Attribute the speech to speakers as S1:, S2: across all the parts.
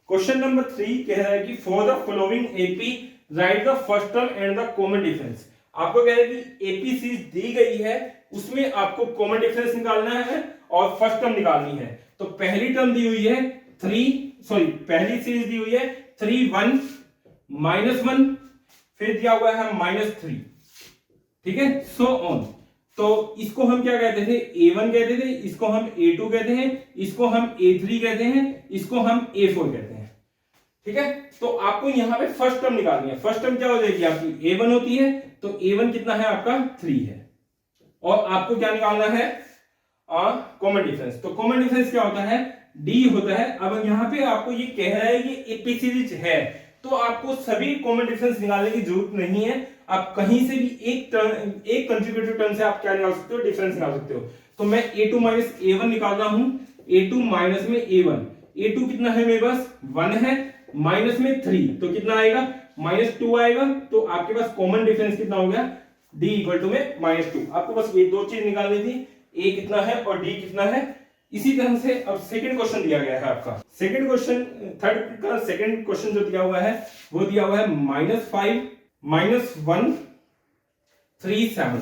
S1: Question number 3 कह रहा है कि for the following AP right the first term and the common difference. आपको कह रहा है कि एपी सीरीज दी गई है, उसमें आपको कॉमन डिफरेंस निकालना है और फर्स्ट टर्म निकालनी है। तो पहली टर्म दी हुई है पहली सीरीज दी हुई है 3 1 -1, फिर दिया हुआ है -3, ठीक है, सो ऑन। तो इसको हम क्या कहते थे, A1 कहते थे, इसको हम A2 कहते हैं, इसको हम A3 कहते हैं, इसको हम A4 कहते हैं, ठीक है। तो आपको यहां पे फर्स्ट टर्म निकालनी है। फर्स्ट टर्म क्या हो जाएगी आपकी, A1 होती है, तो A1 कितना है आपका 3 है, और आपको क्या निकालना है कॉमन डिफरेंस। तो कॉमन डिफरेंस क्या होता है, D होता है। अब यहाँ पे आपको ये कह रहा है कि एपी सीरीज है, तो आपको सभी कॉमन डिफरेंस निकालने की जरूरत नहीं है। आप कहीं से भी एक कंट्रीब्यूटिव टर्म से आप क्या निकाल सकते हो, डिफरेंस निकाल सकते हो। तो मैं A2 माइनस A1 निकाल रहा हूं, A2 माइनस में A1, A2 कितना है मेरे पास 1 है, माइनस में 3, तो कितना आएगा -2 आएगा। तो आपके पास कॉमन डिफरेंस कितना हो गया, D इक्वल टू में -2। आपको बस ये दो चीज निकालनी थी, A कितना है और D कितना है। इसी तरह से अब सेकंड क्वेश्चन दिया गया है आपका, सेकंड क्वेश्चन थर्ड का सेकंड क्वेश्चन जो दिया हुआ है वो दिया हुआ है -5 -1 3 7,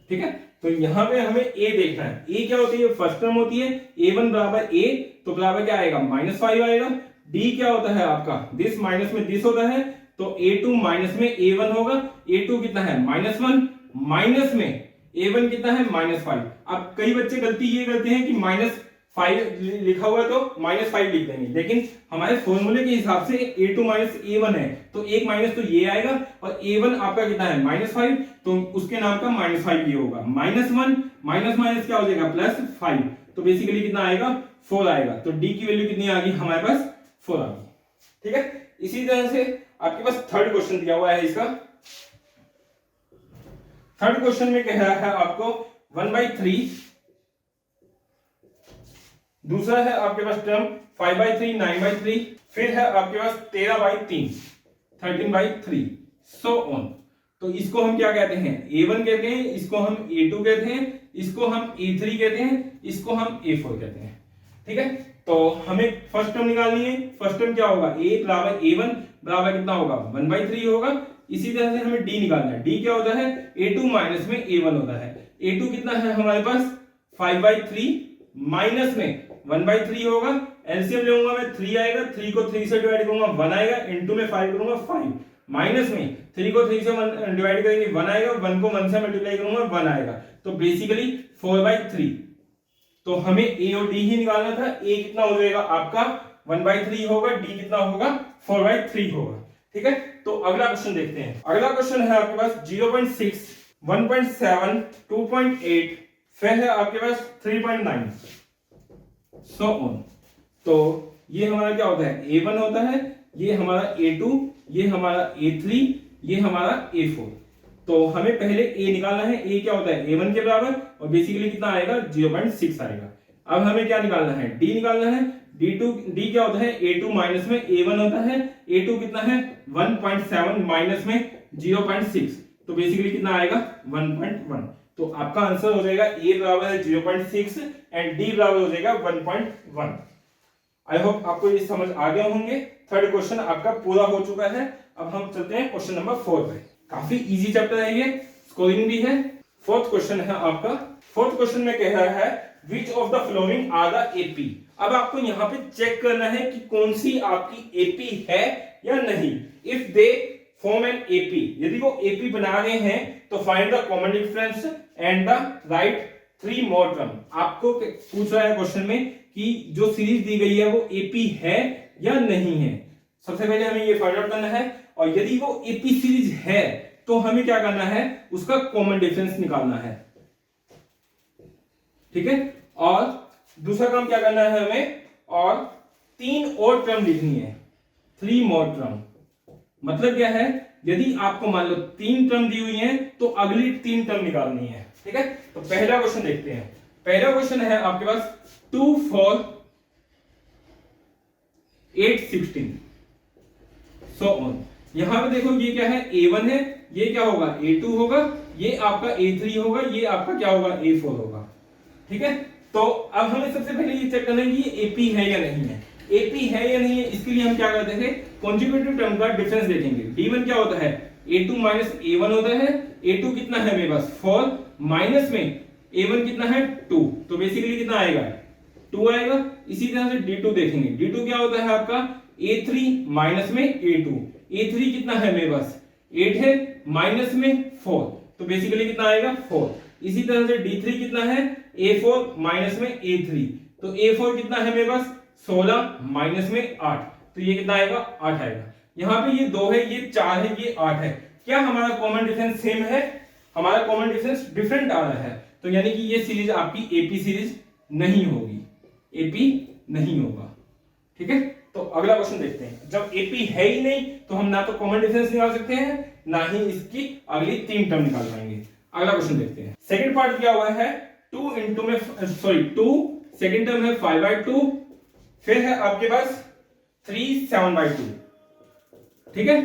S1: ठीक है। तो यहां पे हमें A देखना है। A क्या होती है, फर्स्ट टर्म होती है, A1 बराबर A, तो बराबर क्या आएगा -5 आएगा। D क्या होता है आपका, दिस माइनस में दिस होता है, तो A2 माइनस में A1 होगा। A2 कितना है -1, माइनस में A1 कितना है -5। अब कई बच्चे गलती ये करते हैं कि -5 लिखा हुआ है तो -5 लिख देंगे, लेकिन हमारे फॉर्मूले के हिसाब से A2 माइनस A1 है, तो एक माइनस तो ये आएगा, और A1 आपका कितना है -5, तो उसके नाम का -5 ये होगा। -1 माइनस माइनस क्या हो जाएगा +5, तो बेसिकली कितना आएगा 4 आएगा। तो D की वैल्यू कितनी आ गई हमारे पास 4 आ गई, ठीक है। इसी तरह से आपके पास थर्ड क्वेश्चन दिया हुआ है। इसका थर्ड क्वेश्चन में कह रहा है आपको 1/3, दूसरा है आपके पास टर्म 5/3 9/3, फिर है आपके पास 13/3 13/3, सो ऑन। तो इसको हम क्या कहते हैं, A1 कहते हैं, इसको हम A2 कहते हैं, इसको हम A3 कहते हैं, इसको हम A4 कहते हैं, ठीक है। तो हमें फर्स्ट टर्म निकालनी है। फर्स्ट टर्म क्या होगा, A बराबर A1 बराबर कितना होगा 1/3 होगा। इसी तरह से हमें D निकालना है। D क्या होता है, A2 माइनस में A1 होता है। A2 कितना है हमारे पास 5/3, माइनस में 1/3 होगा। एलसीएम लूंगा मैं 3 आएगा, 3 को 3 से डिवाइड करूंगा 1 आएगा, इनटू में 5 करूंगा 5, माइनस में 3 को 3 से डिवाइड करेंगे 1 आएगा, 1 को 1 से मल्टीप्लाई करूंगा 1 आएगा, तो बेसिकली 4/3। तो हमें A और D ही निकालना था। A कितना हो जाएगा आपका 1/3 होगा, D कितना होगा 4/3 होगा, ठीक है। तो अगला क्वेश्चन देखते हैं। अगला क्वेश्चन है आपके पास 0.6 1.7 2.8, फिर है आपके पास 3.9, सो ऑन। तो ये हमारा क्या होता है, A1 होता है, ये हमारा A2, ये हमारा A3, ये हमारा A4। तो हमें पहले A निकालना है। A क्या होता है A1 के बराबर, और बेसिकली कितना आएगा 0.6 आएगा। अब हमें क्या निकालना है, D निकालना है। D क्या होता है, A2 माइनस में A1 होता है। A2 कितना है 1.7 माइनस में 0.6, तो बेसिकली कितना आएगा 1.1। तो आपका आंसर हो जाएगा A बराबर है 0.6 एंड D बराबर हो जाएगा 1.1। आई होप आपको ये समझ आ गए होंगे। थर्ड क्वेश्चन आपका पूरा हो चुका है। अब हम चलते हैं क्वेश्चन नंबर 4 पे। काफी इजी चैप्टर है ये, स्कोरिंग भी है। फोर्थ क्वेश्चन है आपका। फोर्थ क्वेश्चन में कह रहा है which of the following are the AP. अब आपको यहाँ पे चेक करना है कि कौन सी आपकी एपी है या नहीं। If they form an AP, यदि वो एपी बना रहे हैं तो find the common difference and the right 3 more term. आपको पूछ रहा है क्वेश्चन में कि जो सीरीज दी गई है वो एपी है या नहीं है। सबसे पहले हमें ये फाइंड आउट करना है, और यदि वो एपी सीरीज है तो हमें क्या करना है, उसका कॉमन डिफरेंस निकालना है, ठीक है। और दूसरा काम क्या करना है हमें, और 3 और टर्म लिखनी है, 3 मोर टर्म। मतलब क्या है, यदि आपको मान लो 3 टर्म दी हुई है तो अगली 3 टर्म निकालनी है, ठीक है। तो पहला क्वेश्चन देखते हैं। पहला क्वेश्चन है आपके पास 2 4 8 16, सो ऑन। यहां पे देखो ये क्या है A1 है, ये क्या होगा A2 होगा, ये आपका A3 होगा, ये आपका क्या होगा A4 होगा, ठीक है। तो अब हमें सबसे पहले ये चेक करना है कि ये AP है या नहीं है। एपी है या नहीं है, इसके लिए हम क्या करते थे, कॉन्जुगेटिव टर्म का डिफरेंस देखेंगे। D1 क्या होता है, A2 माइनस A1 होता है। A2 कितना है मेरे पास 4, माइनस में A1 कितना है 2, तो बेसिकली कितना आएगा 2 आएगा। इसी तरह से D2 देखेंगे, D2 क्या होता है आपका A3 माइनस में A2, A3 कितना है मेरे पास 8 है, माइनस में 4, तो बेसिकली कितना आएगा 4। इसी तरह से D3 कितना है A4 माइनस में A3, तो A4 कितना है मेरे पास 16 माइनस में 8, तो ये कितना आएगा 8 आएगा। यहाँ पे ये 2 है, ये 4 है, ये 8 है। क्या हमारा कॉमन डिफरेंस सेम है, हमारा कॉमन डिफरेंस डिफरेंट आ रहा है, तो यानी कि ये सीरीज आपकी एपी सीरीज नहीं होगी, एपी नहीं होगा। ठीक है, तो अगला क्वेश्चन देखते हैं। जब एपी है ही नहीं तो हम ना तो कॉमन डिफरेंस निकाल सकते हैं, ना ही इसकी अगली 3 टर्म निकाल पाएंगे। अगला क्वेश्चन देखते हैं। सेकंड पार्ट क्या हुआ है 2 इंटू में सॉरी 2, सेकंड टर्म है 5/2, फिर है आपके पास 3 7/2, ठीक है,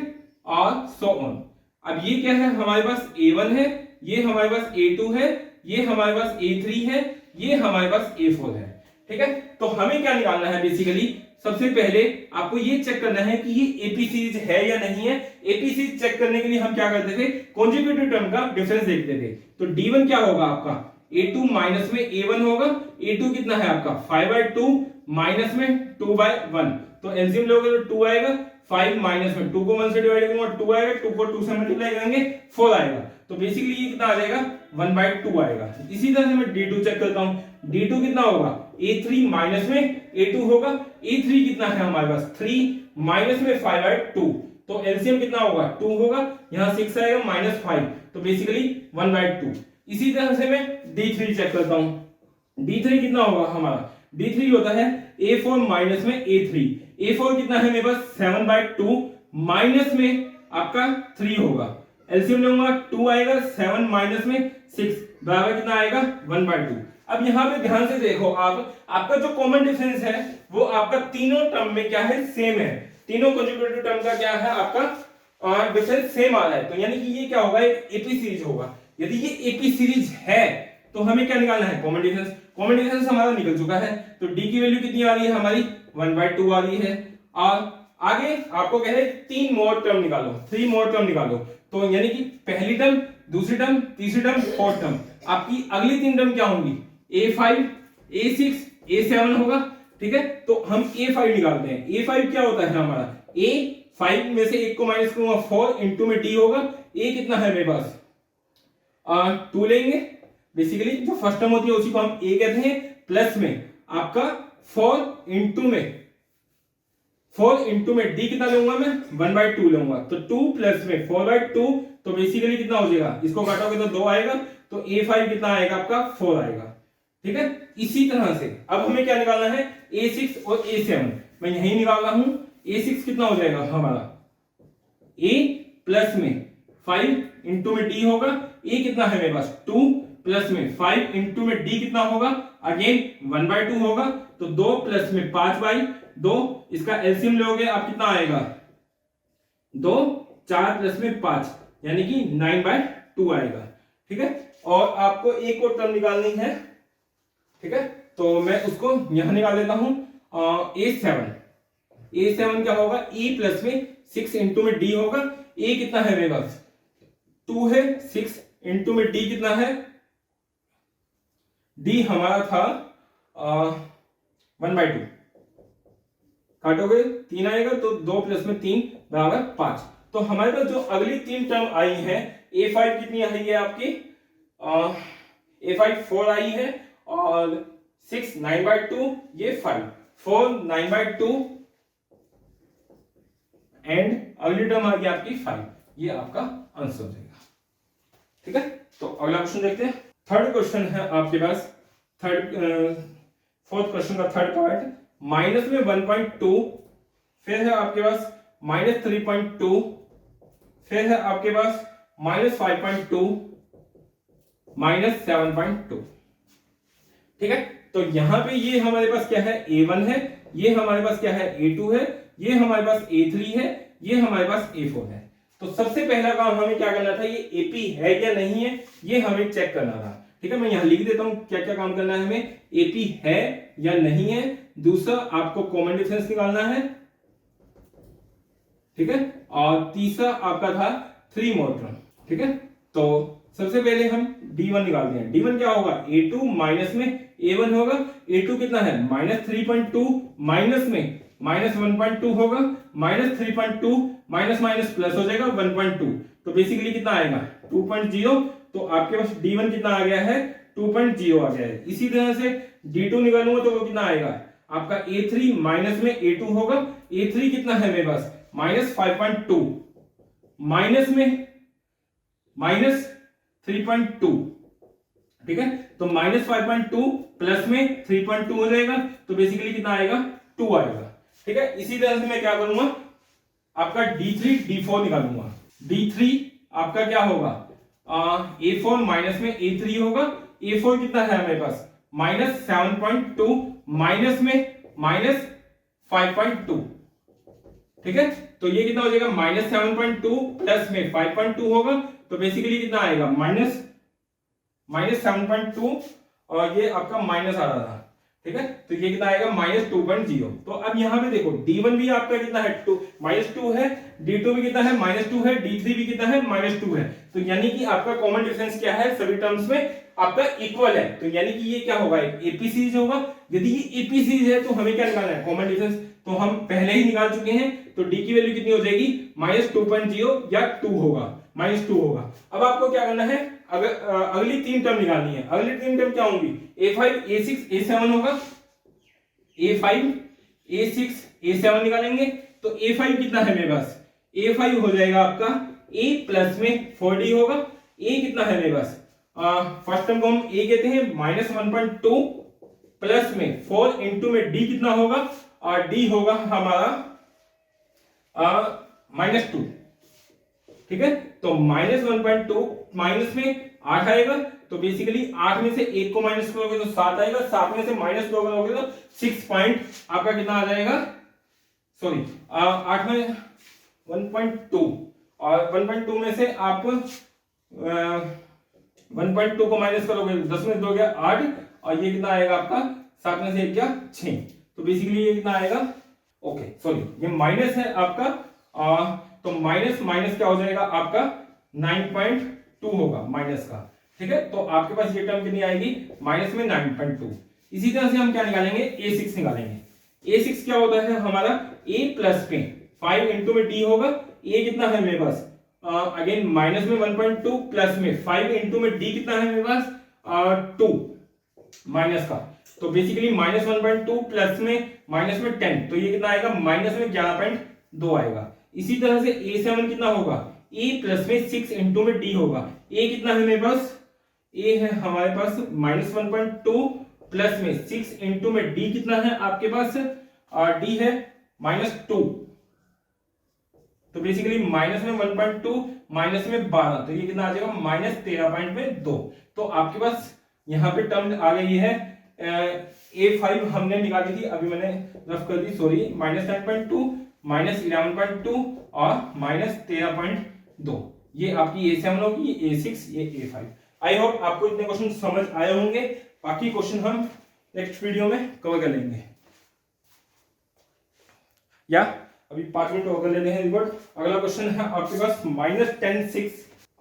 S1: और सो ऑन। अब ये क्या है, हमारे पास A1 है, ये हमारे पास A2 है, ये हमारे पास A3 है, ये हमारे पास A4 है। ठीक है, तो हमें क्या निकालना है, बेसिकली सबसे पहले आपको ये चेक करना है कि ये एपी सीरीज है या नहीं है। एपी सीरीज चेक करने के लिए हम क्या करते थे, कॉन्जुगेटिव टर्म का डिफरेंस देखते थे। तो D1 क्या होगा आपका A2 माइनस में A1 होगा। A2 कितना है आपका 5/2 माइनस में 2/1, तो एलसीएम लोगे तो 2 आएगा। 5 माइनस में 2 को 1 से डिवाइड करूंगा 2 आएगा, 2 को 2 से मल्टीप्लाई करेंगे 4 आएगा, तो बेसिकली ये कितना आ जाएगा 1/2 आएगा। इसी तरह से मैं D2 चेक करता हूं, D2 कितना होगा A3 माइनस में A2 होगा। A3 कितना है हमारे पास 3 माइनस में 5/2, तो एलसीएम कितना होगा 2 होगा, यहाँ 6 आएगा -5, तो बेसिकली 1/2। इसी तरह से मैं D3 चेक करता हूं, D3 कितना होगा हमारा, D3 होता है A4 माइनस में A3। A4 कितना है मेरे पास 7/2 माइनस में आपका 3 होगा, एलसीएम लूंगा 2 आएगा, 7 माइनस में 6 बराबर कितना आएगा 1/2। अब यहाँ पे ध्यान से देखो आप, आपका जो कॉमन डिफरेंस है वो आपका तीनों टर्म में क्या है सेम है, तीनों कॉन्जुगेटिव टर्म का क्या है आपका डिफरेंस सेम आ रहा है, तो यानी कि ये क्या होगा एक एपी सीरीज होगा। यदि ये एपी सीरीज है तो हमें क्या निकालना है कॉमन डिफरेंस। कॉमन डिफरेंस हमारा निकल चुका है, तो डी की वैल्यू कितनी आ रही है हमारी 1/2 आ रही है। और आगे आपको कह रहे 3 मोर टर्म निकालो, 3 मोर टर्म निकालो, तो यानी कि पहली टर्म, दूसरी टर्म, तीसरी टर्म, फोर्थ टर्म, आपकी अगली 3 टर्म क्या होंगी A5 A6 A7 होगा। ठीक है, तो हम A5 निकालते हैं। A5 क्या होता है हमारा, A5 में से एक को माइनस करूंगा 4 इंटू में D होगा। A कितना है मेरे पास 2 लेंगे, बेसिकली जो फर्स्ट टर्म होती है उसी को हम A कहते हैं, प्लस में आपका 4 इंटू में D कितना लूंगा मैं 1/2 लूंगा, तो 2 प्लस में 4/2, तो बेसिकली कितना हो जाएगा, इसको काटोगे तो 2 आएगा, तो A5 कितना आएगा आपका 4 आएगा। ठीक है, इसी तरह से अब हमें क्या निकालना है A6 और A7, मैं यही निकाल रहा हूं। A6 कितना हो जाएगा हमारा A प्लस में 5 इंटू में D होगा, A कितना है मेरे पास 2 प्लस में 5 इंटू में D कितना होगा अगेन 1/2 होगा, तो 2 प्लस में 5/2, इसका एलसीएम लोगे आप कितना आएगा 2, 4 प्लस में 5 यानी कि 9/2 आएगा। ठीक है, और आपको एक और टर्म निकालनी है। ठीक है, तो मैं उसको यहां निकाल देता हूं A7 क्या होगा E प्लस में 6 इंटू में D होगा। A कितना है मेरे पास 2 है, 6 इंटू में D कितना है, D हमारा था 1/2, काटोगे 3 आएगा, तो 2 प्लस में 3 बराबर 5। तो हमारे पास जो अगली 3 टर्म आई है A5 कितनी आई है आपकी A5 4 आई है, और 6 9/2, ये 5 4 9/2, एंड अगली टर्म आ गई आपकी 5, ये आपका आंसर हो जाएगा। ठीक है, तो अगला क्वेश्चन देखते हैं। थर्ड क्वेश्चन है आपके पास, फोर्थ क्वेश्चन का थर्ड पार्ट, माइनस में 1.2, फिर है आपके पास -3.2, फिर है आपके पास -5.2, -7.2। ठीक है, तो यहां पे ये हमारे पास क्या है A1 है, ये हमारे पास क्या है A2 है, ये हमारे पास A3 है, ये हमारे पास A4 है। तो सबसे पहला काम हमें क्या करना था, ये एपी है या नहीं है ये हमें चेक करना था। ठीक है, मैं यहां लिख देता हूं क्या क्या काम करना है हमें। एपी है या नहीं है दूसरा आपको कॉमन डिफरेंस निकालना है, ठीक है, और तीसरा आपका था 3 मोर टर्म, ठीक है। तो सबसे पहले हम D1 निकालते हैं। D1 क्या होगा, A2 माइनस में A1 होगा। A2 कितना है, -3.2, माइनस में -1.2 होगा, -3.2 माइनस माइनस प्लस हो जाएगा 1.2, तो बेसिकली कितना आएगा 2.0। तो आपके पास D1 कितना आ गया है, 2.0 आ गया है। इसी तरह से D2 निकालूंगा तो वो कितना आएगा आपका A3 माइनस में A2 होगा। A3 कितना है मेरे पास, -5.2, माइनस में -3.2, ठीक है। तो -5.2 प्लस में 3.2 हो जाएगा, तो बेसिकली कितना आएगा 2 आएगा, ठीक है। इसी तरह से मैं क्या करूंगा, आपका D3 D4 निकालूंगा। D3 आपका क्या होगा, A4 माइनस में A3 होगा। A4 कितना है मेरे पास, -7.2, माइनस में -5.2, ठीक है। तो ये कितना हो जाएगा, -7.2 प्लस में 5.2 होगा, तो बेसिकली कितना आएगा -7.2, और ये आपका माइनस आ रहा था, ठीक है। तो ये कितना आएगा -2.0। तो अब यहां पे देखो D1 भी आपका कितना है, -2 है, D2 भी कितना है -2 है, D3 भी कितना है -2 है। तो यानी कि आपका कॉमन डिफरेंस क्या है, सभी टर्म्स में आपका इक्वल है। तो यानी कि ये क्या होगा, एपी सीरीज होगा। यदि ये एपी सीरीज है तो हमें क्या निकालना है, कॉमन डिफरेंस तो हम पहले ही निकाल चुके हैं। तो डी की वैल्यू कितनी हो जाएगी, -2.0 या 2 होगा, -2 होगा। अब आपको क्या करना है, अगर अगली 3 टर्म निकालनी है। अगली 3 टर्म क्या होंगी, A5 A6 A7 होगा, A5 A6 A7 निकालेंगे। तो A5 कितना है मेरे पास, A5 हो जाएगा आपका A प्लस में 4D होगा। A कितना है मेरे पास, फर्स्ट टर्म को हम A कहते हैं, -1.2 प्लस में 4 इंटू में D कितना होगा, और D होगा हमारा -2, ठीक है। तो -1.2 माइनस में 8 आएगा। तो बेसिकली 8 में से 1 को माइनस करोगे तो 7 आएगा, 7 में से -2 करोगे तो 6 पॉइंट आपका कितना आ जाएगा, सॉरी 8 में 1.2, और 1.2 में से आप 1.2 को माइनस करोगे, 10 में 2 गया 8, और ये कितना आएगा आपका 7 में से 1 गया 6। तो बेसिकली ये कितना आएगा, ओके सॉरी ये माइनस है आपका, तो माइनस माइनस क्या हो जाएगा आपका 9.2 होगा माइनस का, ठीक है। तो आपके पास ये टर्म कितनी आएगी, माइनस में 9.2। इसी तरह से हम क्या निकालेंगे, A6 निकालेंगे। A6 क्या होता है हमारा, A प्लस में 5 इंटू में D होगा। A कितना है मेरे पास, अगेन माइनस में 1.2 प्लस में 5 इंटू में D कितना है मेरे पास 2 माइनस का। तो बेसिकली -1.2 प्लस में माइनस में 10, तो ये कितना आएगा, माइनस में 11.2 आएगा। इसी तरह से A7 कितना होगा, A प्लस में 6 इंटू में D होगा। A कितना है मेरे पास, A है हमारे पास -1.2 प्लस में 6 इंटू में D कितना है आपके पास, D है -2। तो बेसिकली माइनस में 1.2 माइनस में 12, तो ये कितना आ जाएगा -13.2। तो आपके पास यहाँ पे टर्म आ गई है A5 हमने निकाली थी, अभी मैंने रफ कर दी, सॉरी, -10.2 -11.2 और -13.2। ये आपकी A7 होगी, A6, ये A5। आई होप आपको इतने क्वेश्चन समझ आए होंगे। बाकी क्वेश्चन हम नेक्स्ट वीडियो में कवर कर लेंगे, या अभी 5 मिनट और कर लेते हैं रिकॉर्ड। अगला क्वेश्चन है आपके पास -10 6।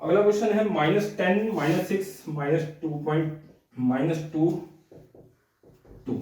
S1: अगला क्वेश्चन है -10 -6 -2 2,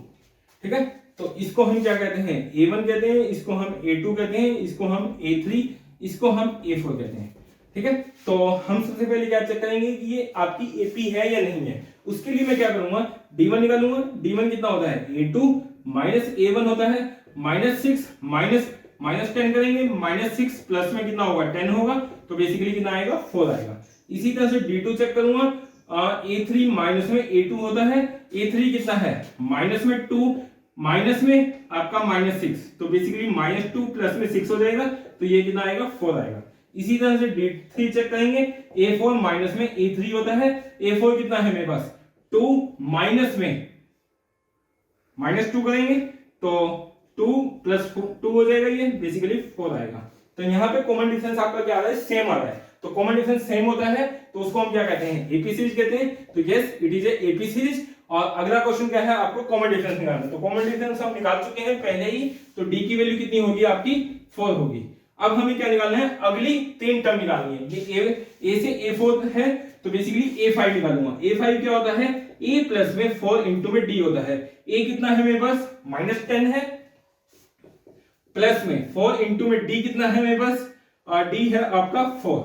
S1: ठीक है। तो इसको हम क्या कहते हैं, A1 कहते हैं, इसको हम A2 कहते हैं, इसको हम A3, इसको हम A4 कहते हैं, ठीक है। तो हम सबसे पहले क्या चेक करेंगे कि ये आपकी AP है या नहीं है। उसके लिए मैं क्या करूंगा, D1 निकालूंगा। D1 कितना होता है, A2 माइनस A1 होता है, -6 -10 करेंगे, -6 प्लस में कितना होगा 10 होगा, तो बेसिकली कितना आएगा 4 आएगा। इसी तरह से D2 चेक करूंगा, A3 माइनस में A2 होता है, A3 कितना है माइनस में 2 माइनस में आपका -6, तो बेसिकली -2 प्लस में 6 हो जाएगा, तो ये कितना आएगा 4 आएगा। इसी तरह से D3 चेक करेंगे, A4 माइनस में A3 होता है, A4 कितना है मेरे पास 2 माइनस में -2 करेंगे तो 2 प्लस 2 हो जाएगा, ये बेसिकली 4 आएगा। तो यहाँ पे कॉमन डिफरेंस आपका क्या आ रहा है, सेम आ रहा है। तो कॉमन डिफरेंस सेम होता है तो उसको हम क्या कहते हैं, एपी सीरीज कहते हैं। तो yes it is a AP series. और अगला क्वेश्चन क्या है, आपको कॉमन डिफरेंस निकालना है। तो कॉमन डिफरेंस हम निकाल चुके हैं पहले ही, तो डी की वैल्यू कितनी होगी आपकी 4 होगी। अब हमें क्या निकालना है, अगली 3 टर्म निकालनी है। ये ए से A4 है तो बेसिकली A5 निकालूंगा। A5 क्या होता है, A प्लस में 4 इंटू में D होता है। A कितना है मेरे पास -10 है, प्लस में 4 इंटू में D कितना है मेरे पास, और D है आपका 4,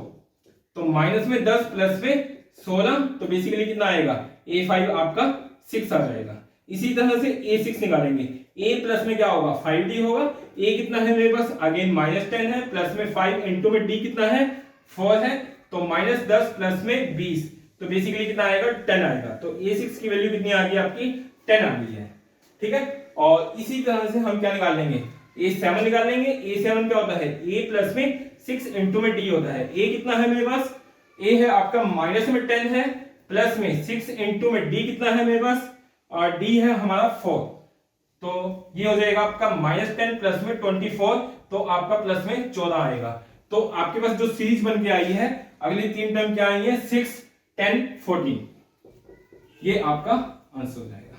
S1: तो माइनस में 10 प्लस में 16, तो बेसिकली कितना आएगा A5 आपका 6 आ जाएगा। इसी तरह से A6 निकालेंगे। A प्लस में क्या होगा 5D होगा। A कितना है मेरे पास अगेन -10 है, प्लस में 5 इंटू में D कितना है 4 है, तो -10 प्लस में 20, तो बेसिकली कितना आएगा 10 आएगा। तो A6 की वैल्यू कितनी आ गई आपकी 10 आ गई है। ठीक है, और इसी तरह से हम क्या निकाल लेंगे, A7 निकाल लेंगे। A7 क्या होता है, A प्लस में 6 इंटू में D होता है। A कितना है मेरे पास, A है आपका माइनस में 10 है, प्लस में 6 इंटू में D कितना है मेरे पास, और D है हमारा 4, तो ये हो जाएगा आपका -10 प्लस में 24, तो आपका प्लस में 14 आएगा। तो आपके पास जो सीरीज बन के आई है, अगली 3 टर्म क्या आई है 6, 10, 14, ये आपका आंसर हो जाएगा।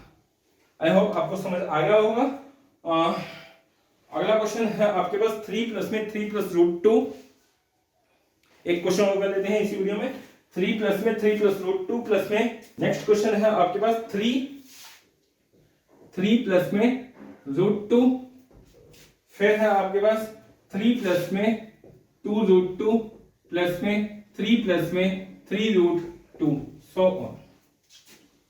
S1: आई होप आपको समझ आ गया होगा। अगला क्वेश्चन है आपके पास 3 प्लस में 3 प्लस √2। एक क्वेश्चन और कर लेते हैं इसी वीडियो में। 3 प्लस में 3 प्लस √2 प्लस में नेक्स्ट क्वेश्चन है आपके पास 3 प्लस में √2, फिर है आपके पास 3 प्लस में 2√2 प्लस में 3 प्लस में 3√2, सो ऑन।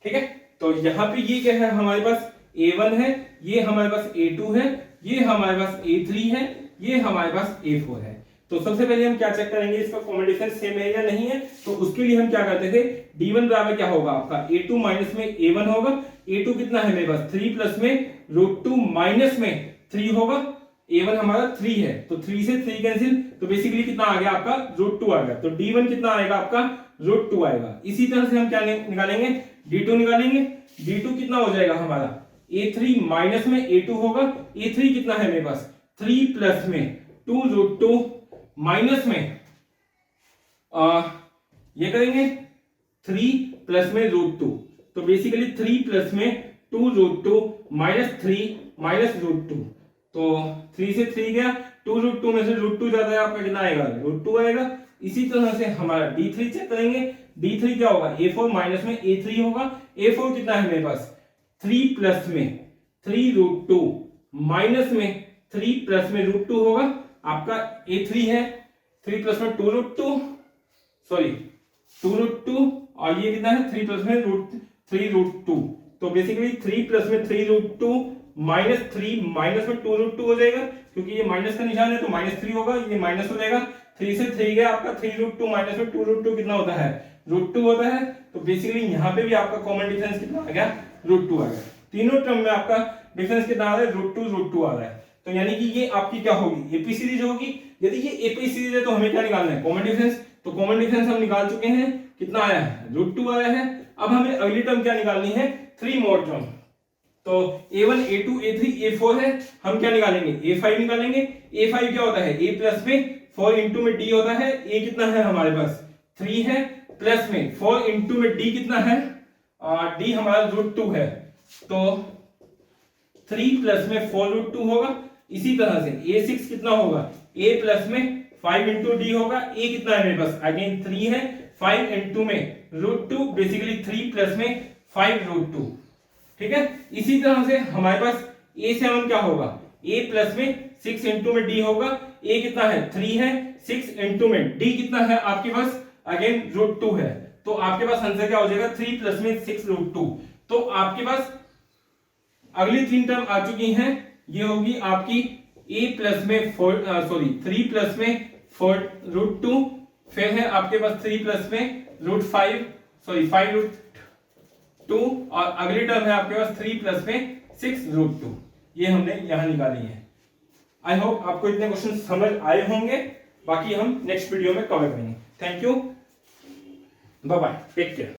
S1: ठीक है, तो यहां पे ये क्या है हमारे पास A1 है, ये हमारे पास A2 है, ये हमारे पास A3 है, ये हमारे पास A4 है। तो सबसे पहले हम क्या चेक करेंगे, इसका कॉमन डिफरेंस सेम है या नहीं है। तो उसके लिए हम क्या करते थे, D1 बराबर क्या होगा आपका A2 माइनस में A1 होगा। A2 कितना है मेरे पास 3 प्लस में √2 माइनस में 3 होगा। A1 हमारा 3 है, तो 3 से 3 कैंसिल, तो बेसिकली कितना आ गया आपका √2 आ गया। तो D1 कितना आएगा आपका √2 आएगा। इसी तरह से हम क्या निकालेंगे, D2 निकालेंगे। D2 कितना हो जाएगा हमारा A3 माइनस में A2 होगा। A3 कितना है मेरे पास 3 प्लस में 2√2 माइनस में ये करेंगे 3 प्लस में √2, तो बेसिकली 3 प्लस में 2√2 माइनस 3 माइनस √2, तो 3 से 3 गया, 2√2 में से √2 जाता है आपका कितना आएगा √2 आएगा। इसी तरह से हमारा D3 चेक करेंगे। D3 क्या होगा A4 माइनस में A3 होगा। A4 कितना है मेरे पास 3 प्लस में 3√2 माइनस में 3 प्लस में √2 होगा। आपका A3 है 3 प्लस में 2√2 और ये कितना है 3 प्लस में √3√2, तो बेसिकली 3 प्लस में 3√2 माइनस 3 माइनस में 2√2 हो जाएगा, क्योंकि ये माइनस का निशान है तो -3 होगा, ये माइनस हो जाएगा। 3 से 3 गया आपका 3√2 माइनस में 2√2 कितना होता है √2 होता है। तो बेसिकली यहाँ पे भी आपका कॉमन डिफरेंस कितना आ गया √2 आ गया। तीनों टर्म में आपका डिफरेंस कितना आ रहा है √2 आ रहा है। तो यानी कि ये आपकी क्या होगी एपी सीरीज होगी। यदि ये एपी सीरीज है तो हमें क्या निकालना है कॉमन डिफरेंस। तो कॉमन डिफरेंस हम निकाल चुके हैं, कितना आया है √2 आया है। अब हमें अगली टर्म क्या निकालनी है 3 मोर टर्म। तो A1 A2 A3 A4 है, हम क्या निकालेंगे A5 निकालेंगे। A5 क्या होता है A प्लस में 4 इंटू में D होता है। A कितना है हमारे पास 3 है, प्लस में 4 इंटू में D कितना है D हमारा √2 है, तो 3 प्लस में 4√2 होगा। इसी तरह से A6 कितना होगा A प्लस में 5 इंटू डी होगा। A कितना है मेरे पास अगेन 3 है, 5 इंटू में √2 बेसिकली 3 प्लस में 5√2। ठीक है, इसी तरह से हमारे पास A7 क्या होगा A प्लस में 6 इंटू में D होगा। A कितना है 3 है, 6 इंटू में D कितना है आपके पास अगेन √2 है, तो आपके पास आंसर क्या हो जाएगा 3 प्लस में 6√2। तो आपके पास अगली 3 टर्म आ चुकी हैं, ये होगी आपकी A प्लस में 3 प्लस में 4√2, फिर है आपके पास 3 प्लस में √5 5√2 और अगली टर्म है आपके पास 3 प्लस में 6√2। ये हमने यहां निकाली है। आई होप आपको इतने क्वेश्चन समझ आए होंगे, बाकी हम नेक्स्ट वीडियो में कवर करेंगे। Thank you, bye bye, take care.